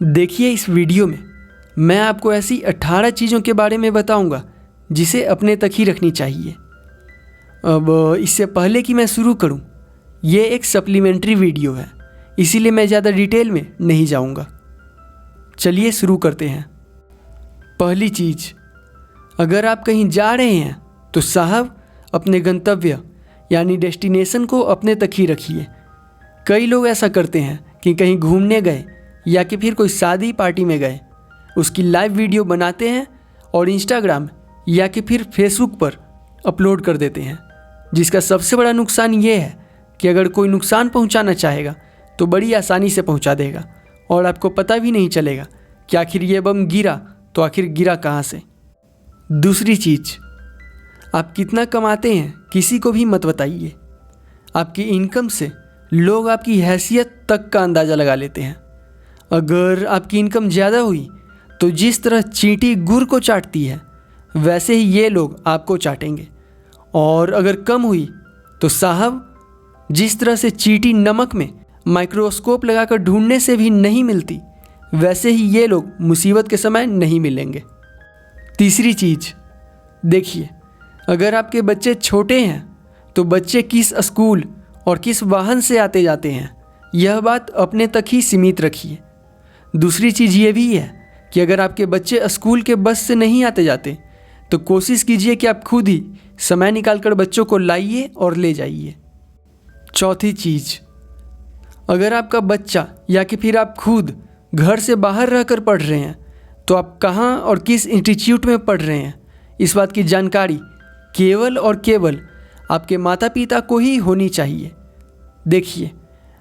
देखिए, इस वीडियो में मैं आपको ऐसी 18 चीज़ों के बारे में बताऊंगा जिसे अपने तक ही रखनी चाहिए। अब इससे पहले कि मैं शुरू करूं, ये एक सप्लीमेंट्री वीडियो है, इसीलिए मैं ज़्यादा डिटेल में नहीं जाऊंगा। चलिए शुरू करते हैं। पहली चीज़, अगर आप कहीं जा रहे हैं तो साहब अपने गंतव्य यानी डेस्टिनेशन को अपने तक ही रखिए। कई लोग ऐसा करते हैं कि कहीं घूमने गए या कि फिर कोई शादी पार्टी में गए, उसकी लाइव वीडियो बनाते हैं और इंस्टाग्राम या कि फिर फेसबुक पर अपलोड कर देते हैं, जिसका सबसे बड़ा नुकसान ये है कि अगर कोई नुकसान पहुंचाना चाहेगा तो बड़ी आसानी से पहुंचा देगा और आपको पता भी नहीं चलेगा कि आखिर ये बम गिरा तो आखिर गिरा कहाँ से। दूसरी चीज़, आप कितना कमाते हैं किसी को भी मत बताइए। आपकी इनकम से लोग आपकी हैसियत तक का अंदाज़ा लगा लेते हैं। अगर आपकी इनकम ज़्यादा हुई तो जिस तरह चींटी गुड़ को चाटती है वैसे ही ये लोग आपको चाटेंगे, और अगर कम हुई तो साहब जिस तरह से चींटी नमक में माइक्रोस्कोप लगाकर ढूंढने से भी नहीं मिलती, वैसे ही ये लोग मुसीबत के समय नहीं मिलेंगे। तीसरी चीज़, देखिए, अगर आपके बच्चे छोटे हैं तो बच्चे किस स्कूल और किस वाहन से आते जाते हैं, यह बात अपने तक ही सीमित रखिए। दूसरी चीज़ ये भी है कि अगर आपके बच्चे स्कूल के बस से नहीं आते जाते तो कोशिश कीजिए कि आप खुद ही समय निकालकर बच्चों को लाइए और ले जाइए। चौथी चीज़, अगर आपका बच्चा या कि फिर आप खुद घर से बाहर रहकर पढ़ रहे हैं तो आप कहाँ और किस इंस्टीट्यूट में पढ़ रहे हैं, इस बात की जानकारी केवल और केवल आपके माता पिता को ही होनी चाहिए। देखिए,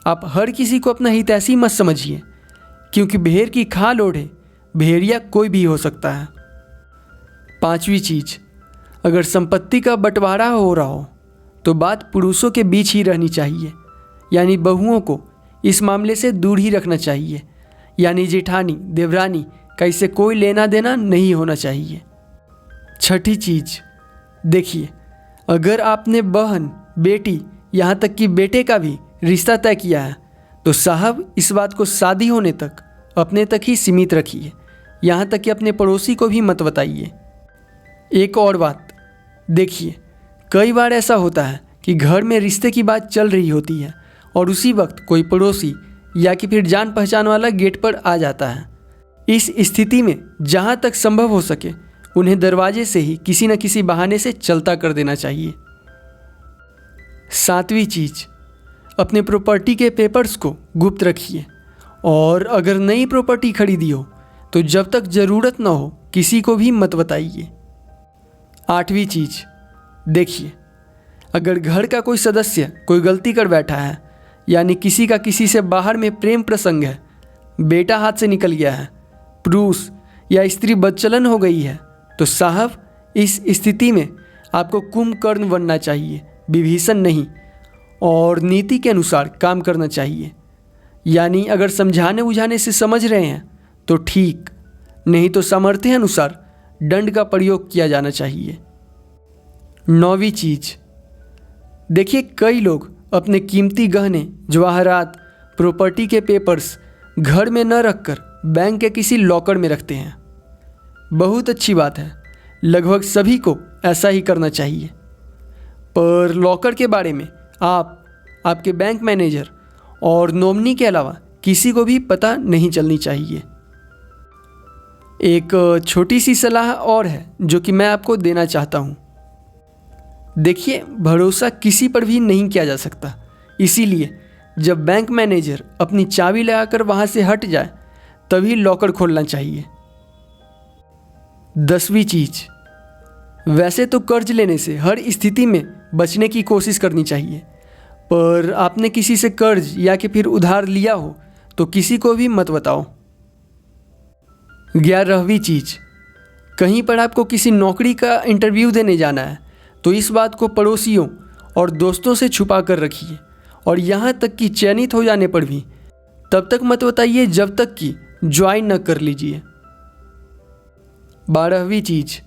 आप हर किसी को अपना हितैषी मत समझिए, क्योंकि भेड़ की खाल ओढ़े भेड़िया कोई भी हो सकता है। पांचवी चीज़, अगर संपत्ति का बंटवारा हो रहा हो तो बात पुरुषों के बीच ही रहनी चाहिए, यानी बहुओं को इस मामले से दूर ही रखना चाहिए, यानी जेठानी देवरानी का इससे कोई लेना देना नहीं होना चाहिए। छठी चीज़, देखिए, अगर आपने बहन, बेटी, यहाँ तक कि बेटे का भी रिश्ता तय किया है तो साहब इस बात को शादी होने तक अपने तक ही सीमित रखिए, यहाँ तक कि अपने पड़ोसी को भी मत बताइए। एक और बात, देखिए, कई बार ऐसा होता है कि घर में रिश्ते की बात चल रही होती है और उसी वक्त कोई पड़ोसी या कि फिर जान पहचान वाला गेट पर आ जाता है। इस स्थिति में जहाँ तक संभव हो सके उन्हें दरवाजे से ही किसी न किसी बहाने से चलता कर देना चाहिए। सातवीं चीज़, अपने प्रॉपर्टी के पेपर्स को गुप्त रखिए, और अगर नई प्रॉपर्टी खरीदी हो तो जब तक ज़रूरत न हो किसी को भी मत बताइए। आठवीं चीज़, देखिए, अगर घर का कोई सदस्य कोई गलती कर बैठा है, यानी किसी का किसी से बाहर में प्रेम प्रसंग है, बेटा हाथ से निकल गया है, पुरुष या स्त्री बदचलन हो गई है, तो साहब इस स्थिति में आपको कुंभकर्ण बनना चाहिए, विभीषण नहीं, और नीति के अनुसार काम करना चाहिए। यानी अगर समझाने बुझाने से समझ रहे हैं तो ठीक, नहीं तो सामर्थ्य अनुसार दंड का प्रयोग किया जाना चाहिए। नौवीं चीज़, देखिए, कई लोग अपने कीमती गहने, जवाहरात, प्रॉपर्टी के पेपर्स घर में न रखकर बैंक के किसी लॉकर में रखते हैं। बहुत अच्छी बात है, लगभग सभी को ऐसा ही करना चाहिए, पर लॉकर के बारे में आपके बैंक मैनेजर और नॉमिनी के अलावा किसी को भी पता नहीं चलनी चाहिए। एक छोटी सी सलाह और है जो कि मैं आपको देना चाहता हूँ। देखिए, भरोसा किसी पर भी नहीं किया जा सकता, इसीलिए जब बैंक मैनेजर अपनी चाबी लगाकर वहाँ से हट जाए तभी लॉकर खोलना चाहिए। 10वीं चीज़, वैसे तो कर्ज लेने से हर स्थिति में बचने की कोशिश करनी चाहिए, पर आपने किसी से कर्ज या कि फिर उधार लिया हो तो किसी को भी मत बताओ। 11वीं चीज़, कहीं पर आपको किसी नौकरी का इंटरव्यू देने जाना है तो इस बात को पड़ोसियों और दोस्तों से छुपा कर रखिए, और यहाँ तक कि चयनित हो जाने पर भी तब तक मत बताइए जब तक कि ज्वाइन न कर लीजिए। 12वीं चीज़,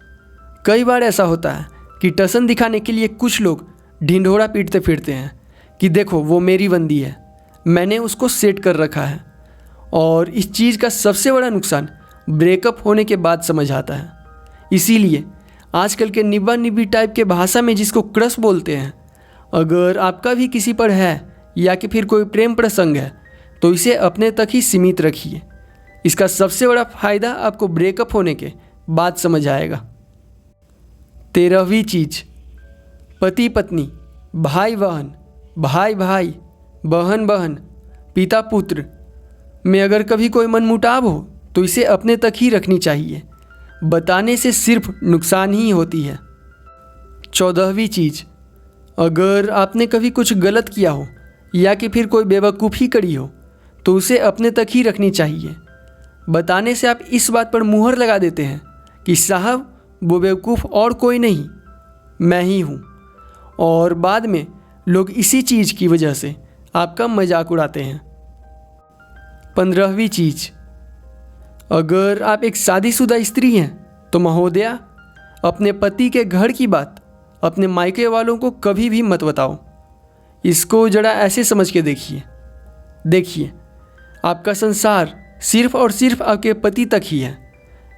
कई बार ऐसा होता है कि टसन दिखाने के लिए कुछ लोग ढिंढोरा पीटते फिरते हैं कि देखो वो मेरी बंदी है, मैंने उसको सेट कर रखा है, और इस चीज़ का सबसे बड़ा नुकसान ब्रेकअप होने के बाद समझ आता है। इसीलिए आजकल के निब्बा निब्बी टाइप के भाषा में जिसको क्रश बोलते हैं, अगर आपका भी किसी पर है या कि फिर कोई प्रेम प्रसंग है तो इसे अपने तक ही सीमित रखिए। इसका सबसे बड़ा फायदा आपको ब्रेकअप होने के बाद समझ आएगा। 13वीं चीज, पति पत्नी, भाई बहन, भाई भाई, बहन बहन, पिता पुत्र में अगर कभी कोई मनमुटाव हो तो इसे अपने तक ही रखनी चाहिए। बताने से सिर्फ नुकसान ही होती है। 14वीं चीज, अगर आपने कभी कुछ गलत किया हो या कि फिर कोई बेवकूफ़ी करी हो तो उसे अपने तक ही रखनी चाहिए। बताने से आप इस बात पर मुहर लगा देते हैं कि साहब वो बेवकूफ़ और कोई नहीं, मैं ही हूँ, और बाद में लोग इसी चीज़ की वजह से आपका मजाक उड़ाते हैं। 15वीं चीज़, अगर आप एक शादीशुदा स्त्री हैं तो महोदया, अपने पति के घर की बात अपने मायके वालों को कभी भी मत बताओ। इसको जरा ऐसे समझ के देखिए आपका संसार सिर्फ और सिर्फ आपके पति तक ही है।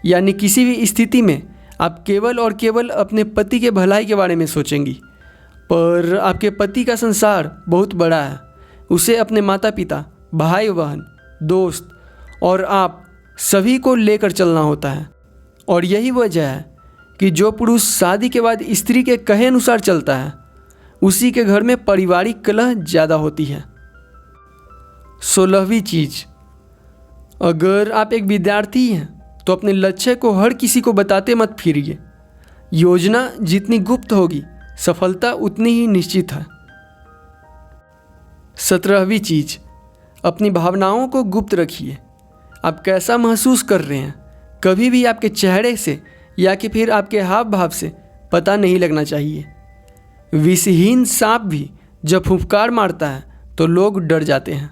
यानी किसी भी स्थिति में आप केवल और केवल अपने पति के भलाई के बारे में सोचेंगी, पर आपके पति का संसार बहुत बड़ा है। उसे अपने माता पिता, भाई बहन, दोस्त और आप सभी को लेकर चलना होता है। और यही वजह है कि जो पुरुष शादी के बाद स्त्री के कहे अनुसार चलता है उसी के घर में पारिवारिक कलह ज़्यादा होती है। 16वीं चीज़, अगर आप एक विद्यार्थी हैं तो अपने लक्ष्य को हर किसी को बताते मत फिरिए। योजना जितनी गुप्त होगी सफलता उतनी ही निश्चित है। 17वीं चीज़, अपनी भावनाओं को गुप्त रखिए। आप कैसा महसूस कर रहे हैं कभी भी आपके चेहरे से या कि फिर आपके हाव भाव से पता नहीं लगना चाहिए। विषहीन सांप भी जब फुफकार मारता है तो लोग डर जाते हैं।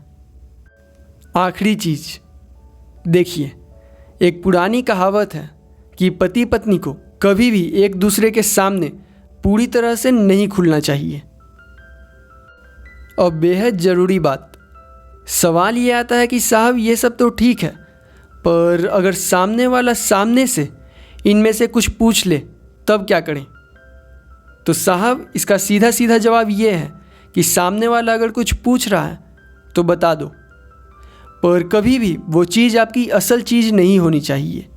आखिरी चीज़, देखिए एक पुरानी कहावत है कि पति पत्नी को कभी भी एक दूसरे के सामने पूरी तरह से नहीं खुलना चाहिए। और बेहद ज़रूरी बात, सवाल ये आता है कि साहब ये सब तो ठीक है, पर अगर सामने वाला सामने से इनमें से कुछ पूछ ले तब क्या करें? तो साहब इसका सीधा सीधा जवाब ये है कि सामने वाला अगर कुछ पूछ रहा है तो बता दो, पर कभी भी वो चीज़ आपकी असल चीज़ नहीं होनी चाहिए।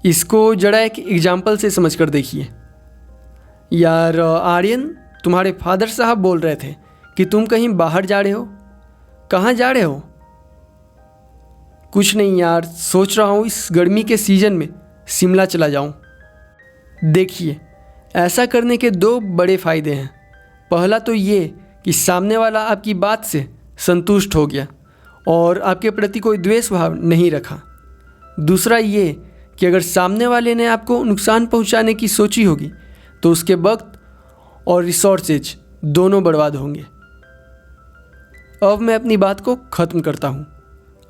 इसको जरा एक एग्जाम्पल से समझ कर देखिए। यार आर्यन, तुम्हारे फादर साहब बोल रहे थे कि तुम कहीं बाहर जा रहे हो। कहाँ जा रहे हो? कुछ नहीं यार, सोच रहा हूँ इस गर्मी के सीज़न में शिमला चला जाऊँ। देखिए ऐसा करने के 2 बड़े फ़ायदे हैं। पहला तो ये कि सामने वाला आपकी बात से संतुष्ट हो गया और आपके प्रति कोई द्वेष भाव नहीं रखा। दूसरा ये कि अगर सामने वाले ने आपको नुकसान पहुंचाने की सोची होगी तो उसके वक्त और रिसोर्सेज दोनों बर्बाद होंगे। अब मैं अपनी बात को ख़त्म करता हूँ।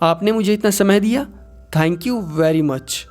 आपने मुझे इतना समय दिया, थैंक यू वेरी मच।